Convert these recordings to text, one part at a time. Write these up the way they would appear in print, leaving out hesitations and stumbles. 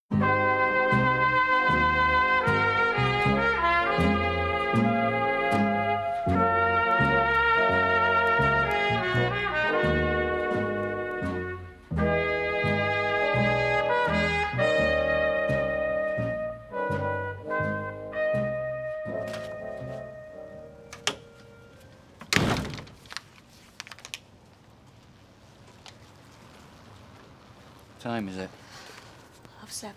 What time is it? 7:30.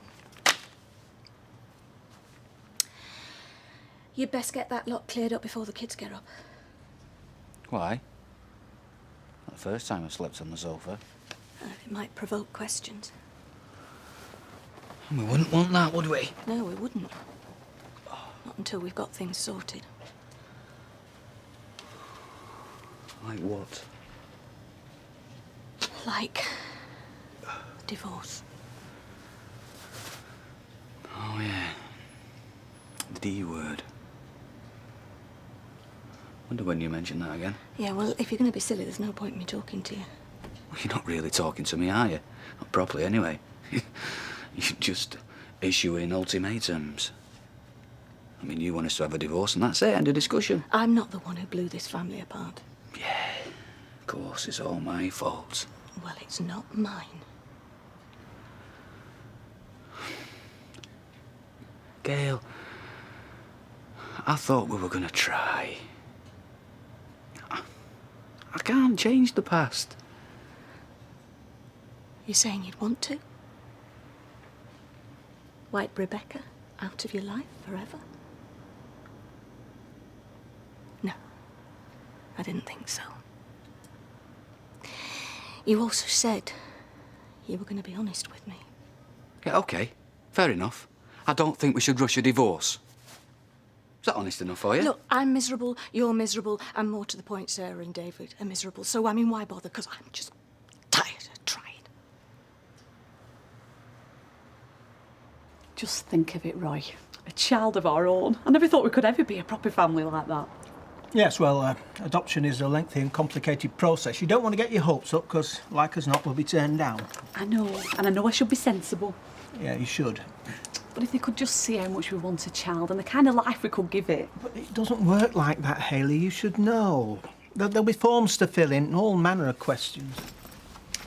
You'd best get that lot cleared up before the kids get up. Why? Not the first time I've slept on the sofa. It might provoke questions. We wouldn't want that, would we? No, we wouldn't. Not until we've got things sorted. Like what? Like divorce. Oh, yeah. The D word. Wonder when you mention that again. Yeah, well, if you're going to be silly, there's no point in me talking to you. Well, you're not really talking to me, are you? Not properly, anyway. You're just issuing ultimatums. I mean, you want us to have a divorce and that's it, end of discussion. I'm not the one who blew this family apart. Yeah, of course, it's all my fault. Well, it's not mine. Gail, I thought we were going to try. I can't change the past. You're saying you'd want to? Wipe Rebecca out of your life forever? No, I didn't think so. You also said you were going to be honest with me. Yeah, OK. Fair enough. I don't think we should rush a divorce. Is that honest enough for you? Look, I'm miserable, you're miserable, and more to the point, Sarah and David are miserable. So, I mean, why bother? Because I'm just tired of trying. Just think of it, Roy. A child of our own. I never thought we could ever be a proper family like that. Yes, well, adoption is a lengthy and complicated process. You don't want to get your hopes up, because, like as not, we'll be turned down. I know, and I know I should be sensible. Yeah, you should. But if they could just see how much we want a child and the kind of life we could give it. But it doesn't work like that, Hayley. You should know. There'll be forms to fill in, all manner of questions.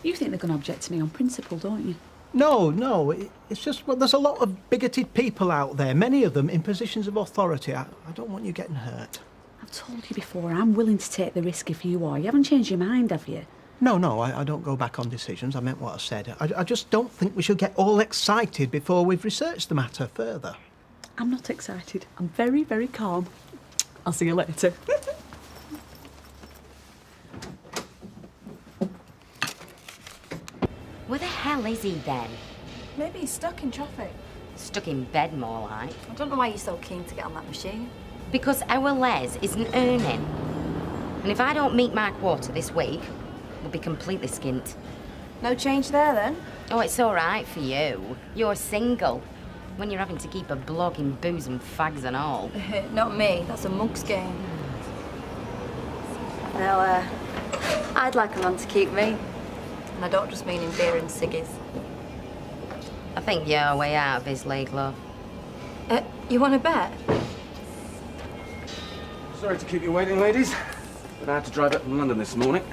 You think they're going to object to me on principle, don't you? No. It's just, well, there's a lot of bigoted people out there, many of them in positions of authority. I don't want you getting hurt. I've told you before, I'm willing to take the risk if you are. You haven't changed your mind, have you? No, I don't go back on decisions. I meant what I said. I just don't think we should get all excited before we've researched the matter further. I'm not excited. I'm very, very calm. I'll see you later. Where the hell is he then? Maybe he's stuck in traffic. Stuck in bed, more like. I don't know why you're so keen to get on that machine. Because our Les isn't earning. And if I don't meet my quota this week, we'll be completely skint. No change there, then? Oh, it's all right for you. You're single. When you're having to keep a blog in booze and fags and all. Not me. That's a monk's game. Now, I'd like a man to keep me. And I don't just mean in beer and ciggies. I think you're way out of his league, love. You want to bet? Sorry to keep you waiting, ladies, but I had to drive up from London this morning.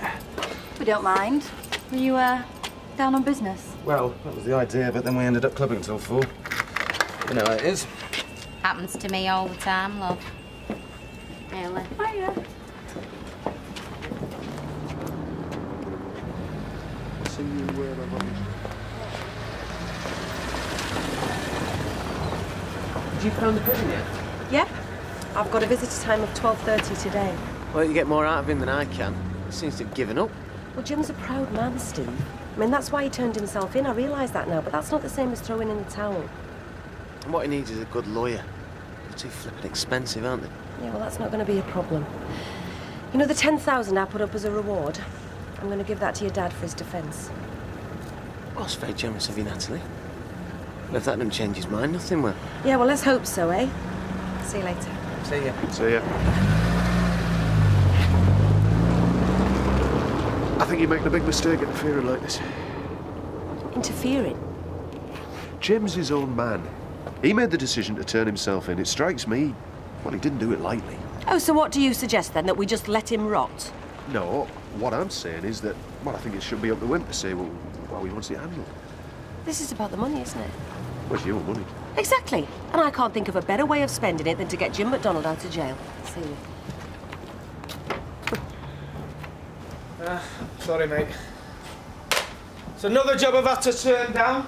We don't mind. Were you, down on business? Well, that was the idea, but then we ended up clubbing until 4. You know how it is. Happens to me all the time, love. Really? Hiya. Did you found the prison yet? Yeah. I've got a visitor time of 12:30 today. Well, you get more out of him than I can. He seems to have given up. Well, Jim's a proud man, Steve. I mean, that's why he turned himself in. I realise that now, but that's not the same as throwing in the towel. And what he needs is a good lawyer. They're too flippin' expensive, aren't they? Yeah, well, that's not going to be a problem. You know the 10,000 I put up as a reward? I'm going to give that to your dad for his defence. Well, that's very generous of you, Natalie. But if that doesn't change his mind, nothing will. Yeah, well, let's hope so, eh? See you later. See ya. See ya. I think you're making a big mistake interfering like this. Interfering? Jim's his own man. He made the decision to turn himself in. It strikes me, well, he didn't do it lightly. Oh, so what do you suggest, then? That we just let him rot? No, what I'm saying is that, well, I think it should be up to him to say, well, how he wants it handled. This is about the money, isn't it? Where's your money? Exactly. And I can't think of a better way of spending it than to get Jim McDonald out of jail. See you. Sorry, mate. It's another job I've had to turn down.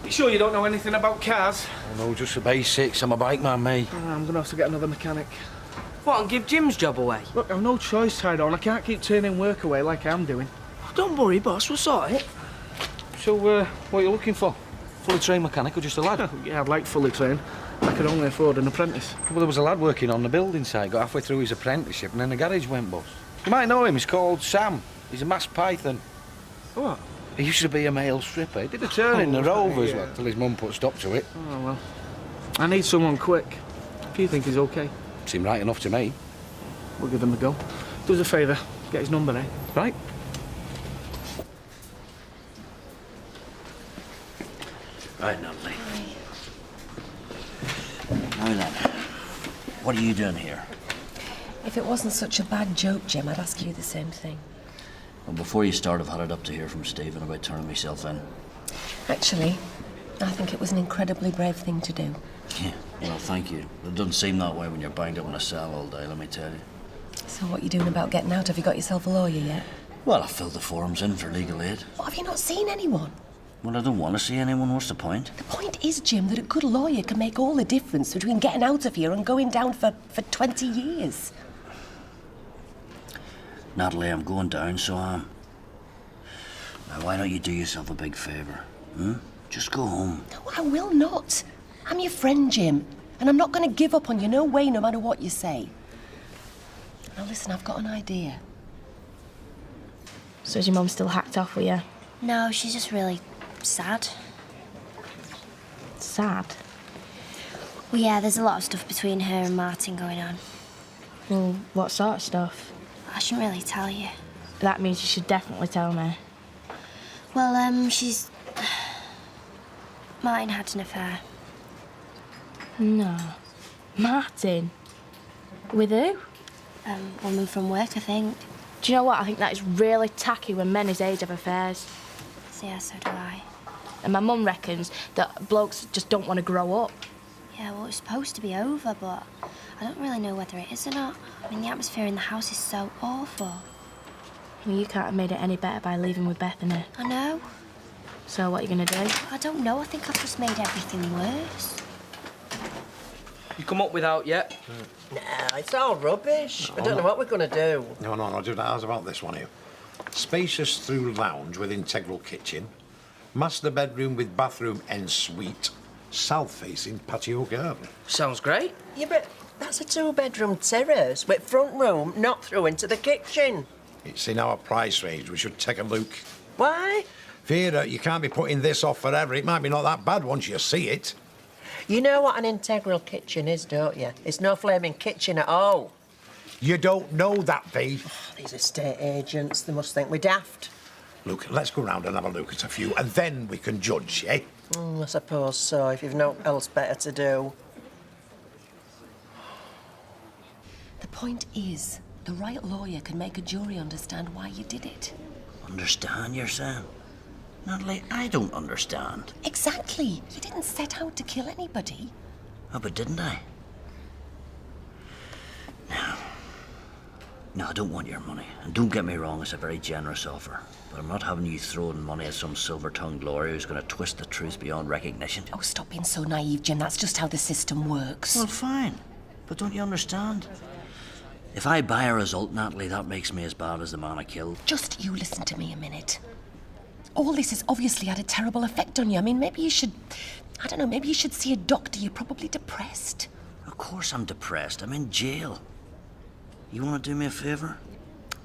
You sure you don't know anything about cars? Oh, no, just the basics. I'm a bike man, mate. I'm gonna have to get another mechanic. What, and give Jim's job away? Look, I've no choice, Tyrone. I can't keep turning work away like I'm doing. Don't worry, boss, we'll sort it. So, what are you looking for? Fully trained mechanic or just a lad? Yeah, I'd like fully trained. I could only afford an apprentice. Well, there was a lad working on the building site, got halfway through his apprenticeship, and then the garage went bust. You might know him, he's called Sam. He's a masked python. What? He used to be a male stripper. He did a turn in the Rovers, yeah. till his mum put a stop to it. Oh, well. I need someone quick. If you think he's okay, Seemed right enough to me. we'll give him a go. Do us a favour, get his number, eh? Right. Right, Natalie. Now then, what are you doing here? If it wasn't such a bad joke, Jim, I'd ask you the same thing. Well, before you start, I've had it up to hear from Stephen about turning myself in. Actually, I think it was an incredibly brave thing to do. Yeah, well, thank you. It doesn't seem that way when you're banged up in a cell all day, let me tell you. So what are you doing about getting out? Have you got yourself a lawyer yet? Well, I filled the forms in for legal aid. What, have you not seen anyone? Well, I don't want to see anyone. What's the point? The point is, Jim, that a good lawyer can make all the difference between getting out of here and going down for 20 years. Natalie, I'm going down, so I am. Now, why don't you do yourself a big favour? Just go home. No, I will not. I'm your friend, Jim, and I'm not going to give up on you, no way, no matter what you say. Now, listen, I've got an idea. So is your mum still hacked off with you? No, she's just really sad. Sad? Well, yeah, there's a lot of stuff between her and Martin going on. Well, what sort of stuff? I shouldn't really tell you. That means you should definitely tell me. Well, she's... Martin had an affair. No. Martin? With who? Woman from work, I think. Do you know what? I think that is really tacky when men his age have affairs. Yeah, so do I. And my mum reckons that blokes just don't want to grow up. Yeah, well, it's supposed to be over, but I don't really know whether it is or not. I mean, the atmosphere in the house is so awful. Well, you can't have made it any better by leaving with Bethany. I know. So what are you going to do? I don't know. I think I've just made everything worse. You come up without yet? Nah, it's all rubbish. I don't know what we're going to do. No, just ours about this one here. Spacious through lounge with integral kitchen, master bedroom with bathroom en suite, south-facing patio garden. Sounds great. Yeah, but that's a two-bedroom terrace with front room not through into the kitchen. It's in our price range. We should take a look. Why? Vera, you can't be putting this off forever. It might be not that bad once you see it. You know what an integral kitchen is, don't you? It's no flaming kitchen at all. You don't know that, V. Oh, these estate agents, they must think we're daft. Look, let's go round and have a look at a few, and then we can judge, eh? I suppose so, if you've no else better to do. The point is, the right lawyer can make a jury understand why you did it. Understand, you're saying? Natalie, I don't understand. Exactly. You didn't set out to kill anybody. Oh, but didn't I? No, I don't want your money. And don't get me wrong, it's a very generous offer. But I'm not having you throwing money at some silver-tongued lawyer who's going to twist the truth beyond recognition. Oh, stop being so naive, Jim. That's just how the system works. Well, fine. But don't you understand? If I buy a result, Natalie, that makes me as bad as the man I killed. Just you listen to me a minute. All this has obviously had a terrible effect on you. I mean, maybe you should... I don't know, maybe you should see a doctor. You're probably depressed. Of course I'm depressed. I'm in jail. You want to do me a favour?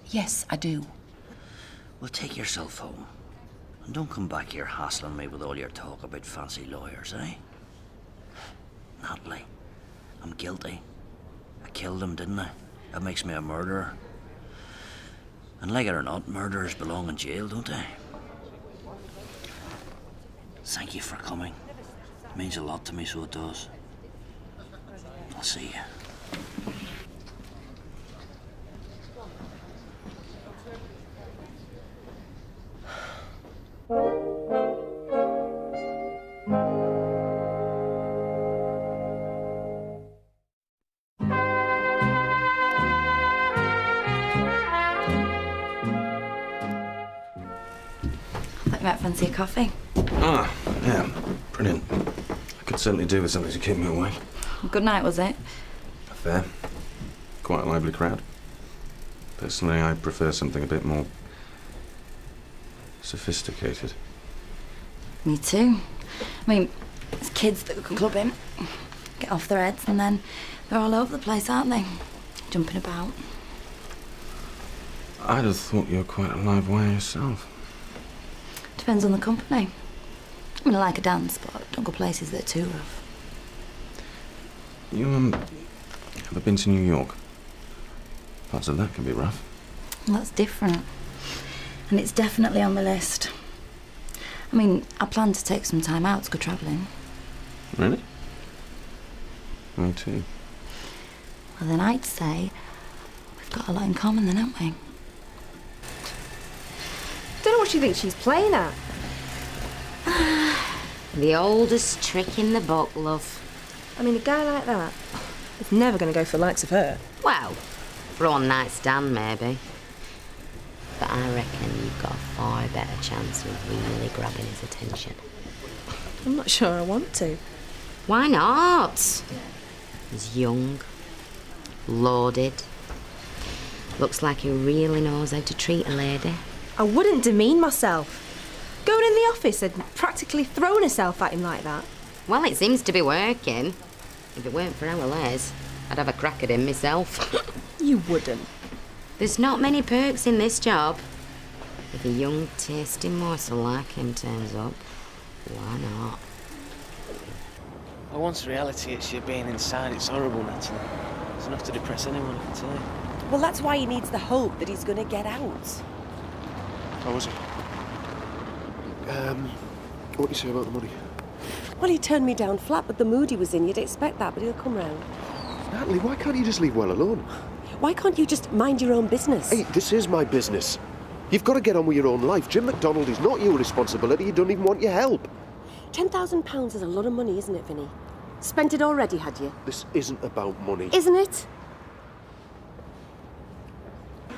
Yes, I do. Well, take yourself home. And don't come back here hassling me with all your talk about fancy lawyers, eh? Natalie, I'm guilty. I killed him, didn't I? That makes me a murderer. And like it or not, murderers belong in jail, don't they? Thank you for coming. It means a lot to me, so it does. I'll see you. You might fancy a coffee. Ah, yeah, brilliant. I could certainly do with something to keep me awake. Good night, was it? Fair. Quite a lively crowd. Personally, I prefer something a bit more sophisticated. Me too. I mean, there's kids that can club in, get off their heads, and then they're all over the place, aren't they? Jumping about. I'd have thought you were quite a live wire yourself. Depends on the company. I mean, I like a dance, but don't go places that are too rough. You, ever been to New York? Parts of that can be rough. Well, that's different. And it's definitely on the list. I mean, I plan to take some time out to go travelling. Really? Me too. Well, then I'd say we've got a lot in common then, haven't we? Don't know what she thinks she's playing at. The oldest trick in the book, love. I mean, a guy like that is never going to go for the likes of her. Well, for a one-night stand, maybe. But I reckon you've got a far better chance of really grabbing his attention. I'm not sure I want to. Why not? He's young, loaded. Looks like he really knows how to treat a lady. I wouldn't demean myself. Going in the office and practically throwing herself at him like that. Well, it seems to be working. If it weren't for our Les, I'd have a crack at him myself. You wouldn't. There's not many perks in this job. If a young, tasty morsel like him turns up, why not? Well, once reality hits you being inside, it's horrible, Natalie. It's enough to depress anyone, I can tell you. Well, that's why he needs the hope that he's going to get out. How was it? What do you say about the money? Well, he turned me down flat, but the mood he was in, you'd expect that, but he'll come round. Natalie, why can't you just leave well alone? Why can't you just mind your own business? Hey, this is my business. You've got to get on with your own life. Jim McDonald is not your responsibility. He doesn't even want your help. £10,000 is a lot of money, isn't it, Vinny? Spent it already, had you? This isn't about money. Isn't it?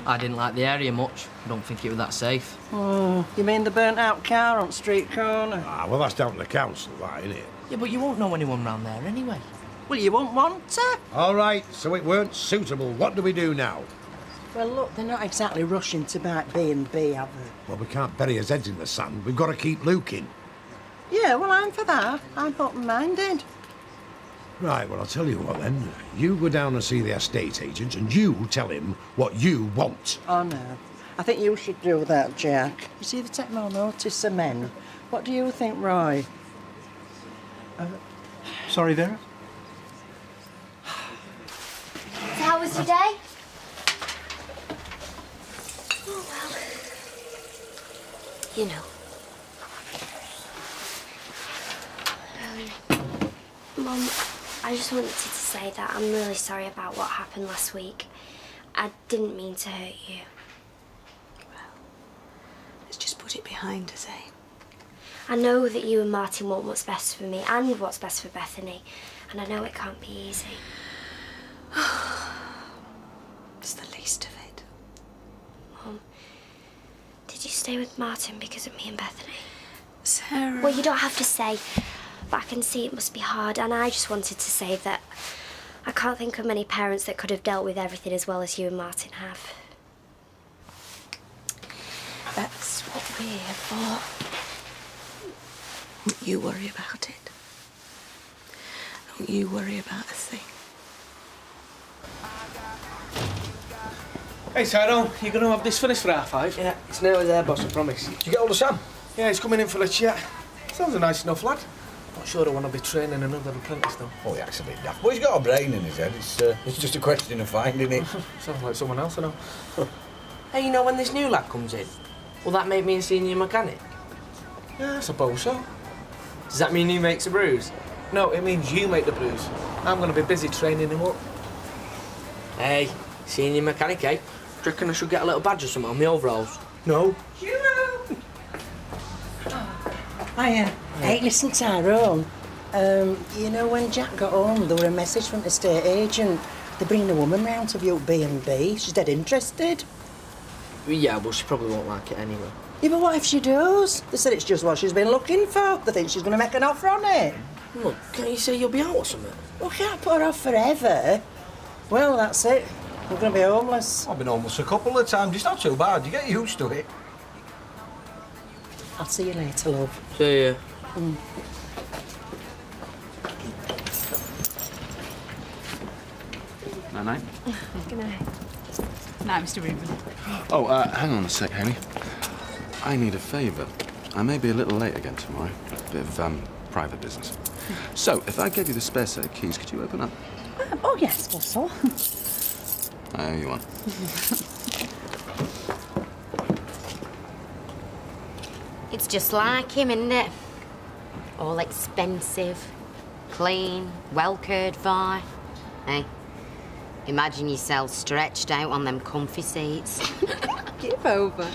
I didn't like the area much. I don't think it was that safe. Oh, you mean the burnt-out car on street corner? Ah, well, that's down to the council, that, isn't it? Yeah, but you won't know anyone round there anyway. Well, you won't want to. All right, so it weren't suitable. What do we do now? Well, look, they're not exactly rushing to buy B&B, have they? Well, we can't bury his heads in the sand. We've got to keep looking. Yeah, well, I'm for that. I'm open-minded. Right, well, I'll tell you what, then. You go down and see the estate agent, and you tell him what you want. Oh, no. I think you should do that, Jack. You see, they take more notice of men. What do you think, Roy? Sorry, Vera? So how was your day? Oh, well. You know. Mum, I just wanted to say that I'm really sorry about what happened last week. I didn't mean to hurt you. Let's just put it behind us, eh? I know that you and Martin want what's best for me and what's best for Bethany, and I know it can't be easy. It's the least of it. Mum, did you stay with Martin because of me and Bethany? Sarah... Well, you don't have to say, but I can see it must be hard, and I just wanted to say that I can't think of many parents that could have dealt with everything as well as you and Martin have. That's what we're here for. Don't you worry about it. Don't you worry about a thing. Hey, Tyrone, you going to have this finished for 5:30? Yeah, it's nearly there, boss, I promise. Did you get hold of Sam? Yeah, he's coming in for a chat. Sounds a nice enough lad. Not sure I want to be training another apprentice, though. Oh, he acts a bit daft. But he's got a brain in his head. It's just a question of finding it. Sounds like someone else, I know. Hey, you know when this new lad comes in, will that make me a senior mechanic? Yeah, I suppose so. Does that mean he makes a bruise? No, it means you make the blues. I'm going to be busy training him up. Hey, senior mechanic, eh? Do you reckon I should get a little badge or something on my overalls? No. Hiya. Hey, listen, Tyrone. You know, when Jack got home, there were a message from the estate agent. They're bringing a woman round to view B&B. She's dead interested. Yeah, but she probably won't like it anyway. Yeah, but what if she does? They said it's just what she's been looking for. They think she's going to make an offer on it. Look, can't you say you'll be out or something? Well, can't put her off forever. Well, that's it. We're going to be homeless. I've been homeless a couple of times. It's not too bad. You get used to it. I'll see you later, love. See ya. Night. Good night. Night, Mr. Reuben. Oh, hang on a sec, Hayley. I need a favour. I may be a little late again tomorrow. Bit of, private business. So, if I gave you the spare set of keys, could you open up? Oh, yes, suppose so. I owe you one. It's just like him, isn't it? All expensive, clean, well cared for. Hey, imagine yourself stretched out on them comfy seats. Give over.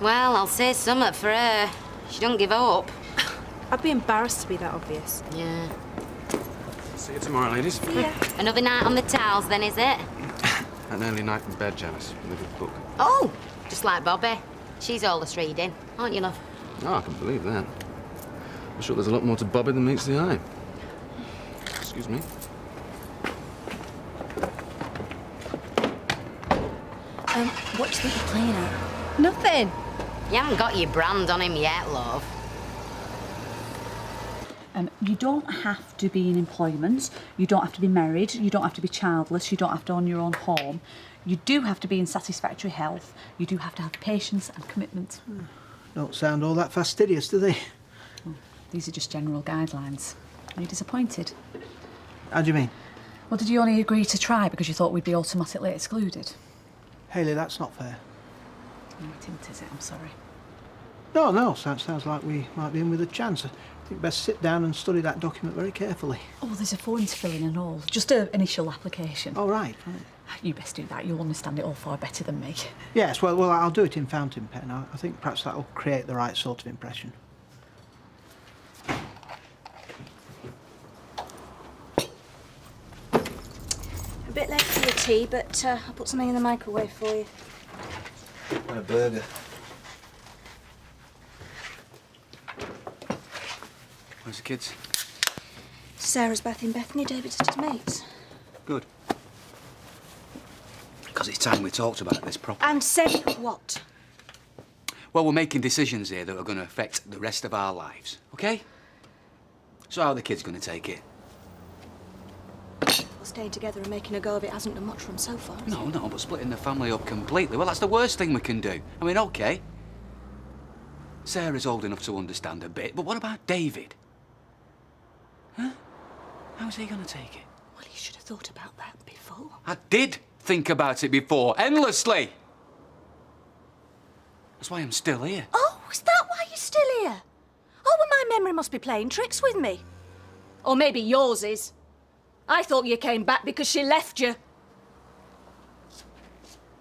Well, I'll say something for her. She don't give up. I'd be embarrassed to be that obvious. Yeah. See you tomorrow, ladies. Yeah. Another night on the towels, then, is it? An early night in bed, Janice, with a good book. Oh, just like Bobby. She's always reading, aren't you, love? Oh, I can believe that. I'm sure there's a lot more to Bobby than meets the eye. Excuse me. What do you think you're playing at? Nothing. You haven't got your brand on him yet, love. You don't have to be in employment, you don't have to be married, you don't have to be childless, you don't have to own your own home. You do have to be in satisfactory health, you do have to have patience and commitment. Don't sound all that fastidious, do they? Well, these are just general guidelines. Are you disappointed? How do you mean? Well, did you only agree to try because you thought we'd be automatically excluded? Hayley, that's not fair. No, it isn't, is it? I'm sorry. No, sounds like we might be in with a chance. I think best sit down and study that document very carefully. Oh, there's a form to fill in and all. Just an initial application. Oh, right. You best do that. You'll understand it all far better than me. Yes, well, I'll do it in fountain pen. I think perhaps that'll create the right sort of impression. A bit late for your tea, but I'll put something in the microwave for you. A burger. Where's the kids? Sarah's bath in Bethany, David's at his mates. Good. Because it's time we talked about this properly. And said what? Well, we're making decisions here that are going to affect the rest of our lives, OK? So how are the kids going to take it? Well, staying together and making a go of it hasn't done much for them so far. No, but splitting the family up completely, well, that's the worst thing we can do. I mean, OK. Sarah's old enough to understand a bit, but what about David? Huh? How's he going to take it? Well, you should have thought about that before. I did think about it before, endlessly. That's why I'm still here. Oh, is that why you're still here? Oh, well, my memory must be playing tricks with me. Or maybe yours is. I thought you came back because she left you.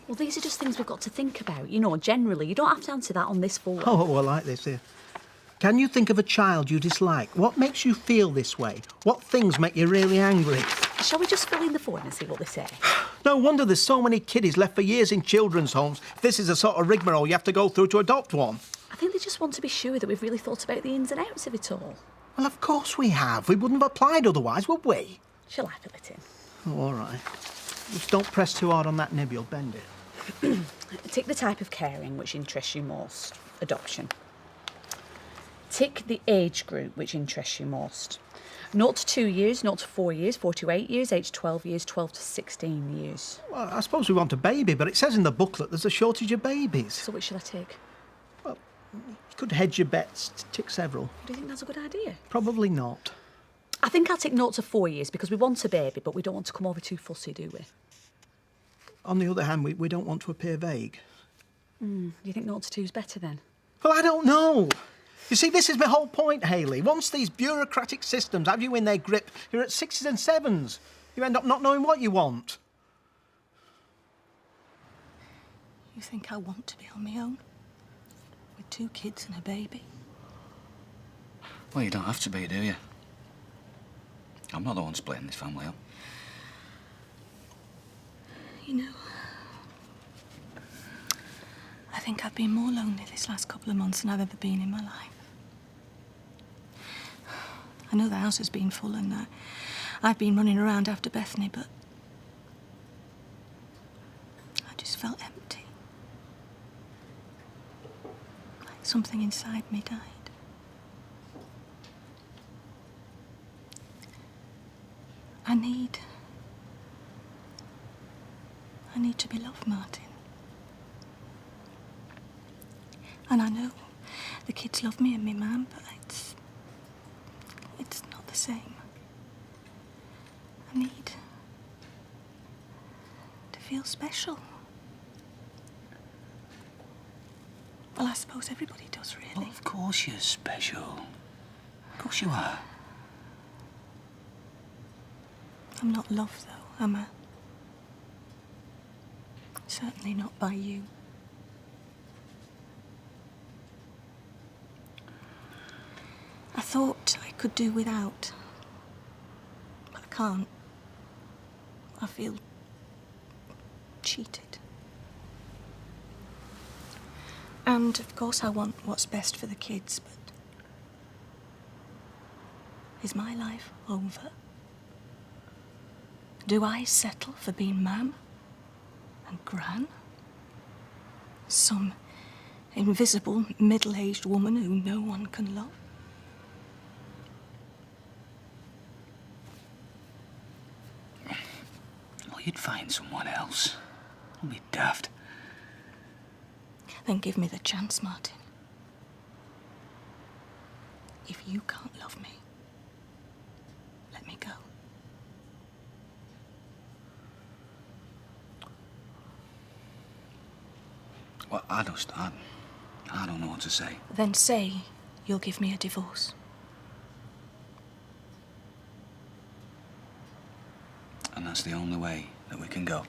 Well, these are just things we've got to think about. You know, generally, you don't have to answer that on this form. Oh, well, I like this here. Can you think of a child you dislike? What makes you feel this way? What things make you really angry? Shall we just fill in the form and see what they say? No wonder there's so many kiddies left for years in children's homes. This is the sort of rigmarole you have to go through to adopt one. I think they just want to be sure that we've really thought about the ins and outs of it all. Well, of course we have. We wouldn't have applied otherwise, would we? Shall I fill it in? Oh, all right. Just don't press too hard on that nib, you'll bend it. Tick the type of caring which interests you most. Adoption. Tick the age group which interests you most. 0 to 2 years, 0 to 4 years, 4 to 8 years, 8 to 12 years, 12 to 16 years. Well, I suppose we want a baby, but it says in the booklet there's a shortage of babies. So which shall I tick? Well, you could hedge your bets, tick several. Do you think that's a good idea? Probably not. I think I'll tick 0 to 4 years because we want a baby, but we don't want to come over too fussy, do we? On the other hand, we don't want to appear vague. Do you think 0 to 2 is better then? Well, I don't know. You see, this is my whole point, Hayley. Once these bureaucratic systems have you in their grip, you're at 6s and 7s. You end up not knowing what you want. You think I want to be on my own? With 2 kids and a baby? Well, you don't have to be, do you? I'm not the one splitting this family up. You know, I think I've been more lonely this last couple of months than I've ever been in my life. I know the house has been full and I've been running around after Bethany, but I just felt empty. Like something inside me died. I need to be loved, Martin. And I know the kids love me and me mum, but it's not the same. I need to feel special. Well, I suppose everybody does, really. Well, of course you're special. Of course you are. I'm not loved, though, am I? Certainly not by you. I thought I could do without, but I can't. I feel cheated. And, of course, I want what's best for the kids, but is my life over? Do I settle for being Mam and Gran? Some invisible middle-aged woman who no one can love? Well, you'd find someone else. Don't be daft. Then give me the chance, Martin. If you can't love me, let me go. Well, I don't know what to say. Then say you'll give me a divorce. And that's the only way that we can go.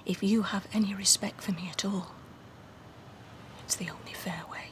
If you have any respect for me at all, it's the only fair way.